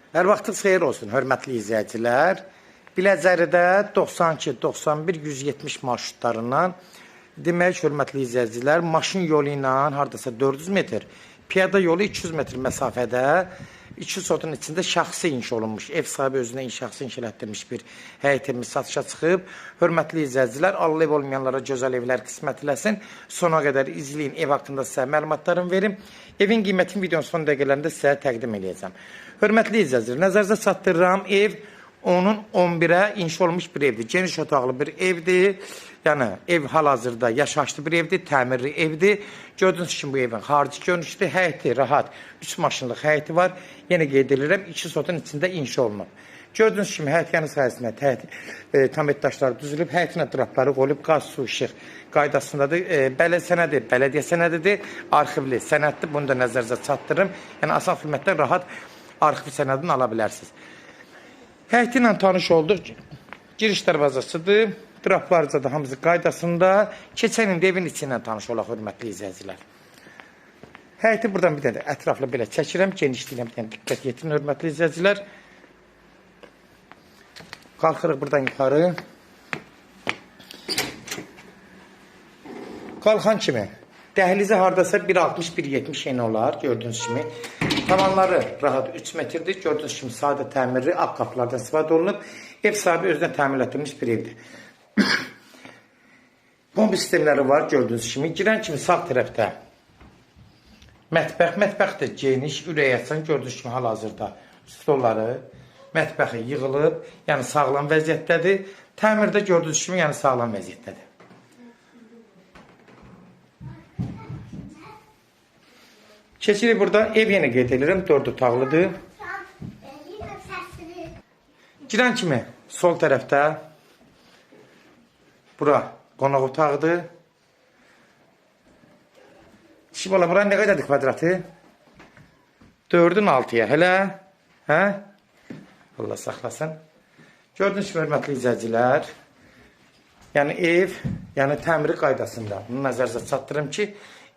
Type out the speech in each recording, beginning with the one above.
Hər vaxtınız xeyir olsun, hörmətli izləyicilər. Biləcəridə 92, 91, 170 marşrutlarından demək, hörmətli izləyicilər, maşın yolu ilə hardasa 400 metr, piyada yolu 200 metr məsafədə 2 sotun içində şəxsi inşa olunmuş, ev sahibi özünə şəxsi inşa etdirmiş bir həyət evimiz satışa çıxıb. Hörmətli izləyicilər, Allah ev olmayanlara gözəl evlər qismət eləsin. Sona qədər izləyin, ev haqqında sizə məlumatlarımı verim. Evin qiymətini videonun son dəqiqələrində sizə təqdim edəcəm. Hörmətli izləyicilər, nəzərinizə çatdırıram, ev onun 11-ə inşa olunmuş bir evdir. Geniş otaqlı bir evdir. Yəni, ev hal-hazırda yaşayışlı bir evdir, təmirli evdir. Gördüyünüz kimi bu evin xarici görünüşdür, həyəti rahat, 3 maşınlıq həyəti var. Yenə qeyd edirəm, 2 sotun içində inşa olunub. Gördüyünüz kimi həyət yanı sayəsində tam daşları düzülüb, həyətin ətrafları qoyulub, qaz, su, işıq qaydasındadır. Bələdiyyə sənədidir, arxivli sənəddir. Bunu da nəzərinizə çatdırırım. Yəni, asan xidmətdən rahat arxiv sənədini ala bilərsiniz. Həyəti ilə tanış olduq. Giriş dərvazasıdır. Qraflarca da hamısı qaydasında. Keçən indi evin içindən tanış olaq, hörmətli izləyicilər. Həyəti buradan bir dənə ətraflı belə çəkirəm. Genişliyinə bir dənə diqqət yetirin, hörmətli izləyicilər. Qalxırıq buradan yuxarı. Qalxan kimi dəhlizi hardasa 1.60-1.70 eni olar, gördüyünüz kimi. Tavanları rahat 3 metrdir. Gördüyünüz kimi sadə təmirli ağ qapılardan istifadə olunub. Ev sahibi özünə təmin etdirilmiş bir evdir. Bomba sistemləri var, gördüyünüz kimi. Girən kimi sağ tərəfdə mətbəxdir, geniş, ürək açan, gördüyünüz kimi hal-hazırda stolları, mətbəxi yığılıb, yəni sağlam vəziyyətdədir. Təmirdə gördüyünüz kimi, yəni sağlam vəziyyətdədir. Keçirik burada, ev yenə qeyd edirəm, 4 otaqlıdır. Girən kimi sol tərəfdə bura qonaq otağıdır. Şimdi bura nə qədərdir kvadratı? 4-ün 6-ya, hələ? Hə? Allah saxlasın. Gördüyünüz kimi, hörmətli izləyicilər, yəni ev, yəni təmiri qaydasında. Bunu nəzərinizə çatdırım ki,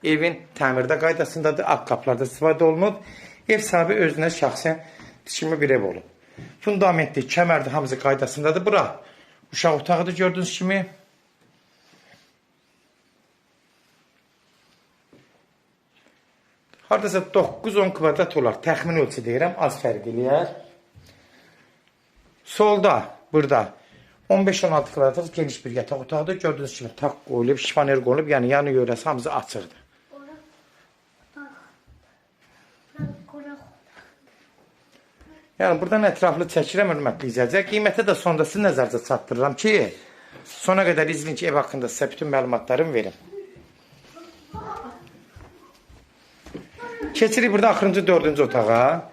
evin təmirdə qaydasındadır, ağ qapılarda istifadə olunub. Ev sahibi özünə şəxsən tikimi bir ev olub. Fundamentli, kəmərli hamısı qaydasındadır. Bura uşaq otağıdır, gördüyünüz kimi. Haradasa 9-10 kvadrat olar. Təxmini ölçü deyirəm, az fərq eləyər. Solda, burada 15-16 kvadrat geniş bir yataq otaqdır. Gördüyünüz kimi tak qoyulub, şifaner qoyulub, yəni yanı yörəsi hamısı açıqdır. Yəni, buradan ətraflı çəkirəm, hörmətli izləyicilər. Qiymətə də sonda siz nəzərinizə çatdırıram ki, sona qədər izləyin ki, ev haqqında sizə bütün məlumatlarımı verim. Keçirik burada axırıncı 4-cü otağa.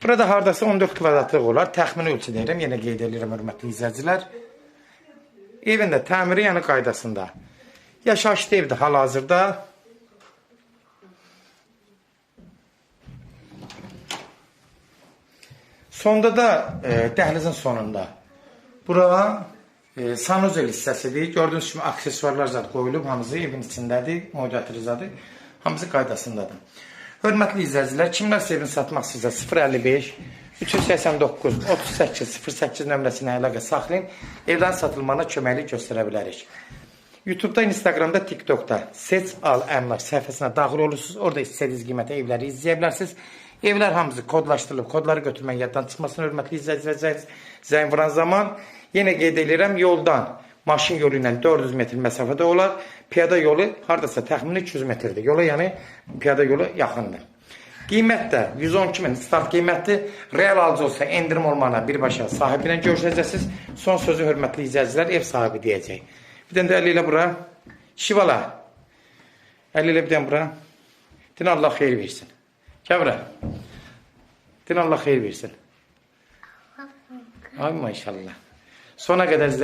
Burada hardasa 14 kvadratlıq olar. Təxmini ölçü deyirəm, yenə qeyd edirəm, hörmətli izləyicilər. Evin də təmiri, yəni qaydasında. Yaşayışlı evdir hal-hazırda. Sonda da dəhlizin sonunda. Bura sanuzel hissəsidir. Gördüyünüz kimi aksesuarlar zad qoyulub, hamısı evin içindədir, modiyatırı zadı. Hamısı qaydasındadır. Hörmətli izləyicilər, kimlərsə evini satmaq sizə 055 389 38 08 nömrəsinə əlaqə saxlayın. Evlərin satılmağına köməklik göstərə bilərik. YouTube'da, Instagram'da, TikTok'da Seç Al Əmlak səhifəsinə daxil olursunuz. Orada istədiyiniz qiymətə evləri izləyə bilərsiniz. Evlər hamısı kodlaşdırılıb, kodları götürmək yaddan çıxmasın, hörmətli izləyicilər. Zəng vuran zaman yenə qeyd edirəm, yoldan maşın yolu ilə 400 metr məsafədə olar. Piyada yolu haradasa təxmini 200 metrdir. Yola, yəni piyada yolu yaxındır. Qiymət də 112 min start qiymətdir. Real alıcı olsa endirim olmağına birbaşa sahibi ilə görüşəcəksiniz. Son sözü hörmətli izləyicilər ev sahibi deyəcək. Bir dənə də əli ilə bura. Şivala. Əli ilə bir dənə bura. Din Allah xeyir versin. Gəl bura. Din Allah xeyir versin. Ay maşallah. Sona qədər izlə.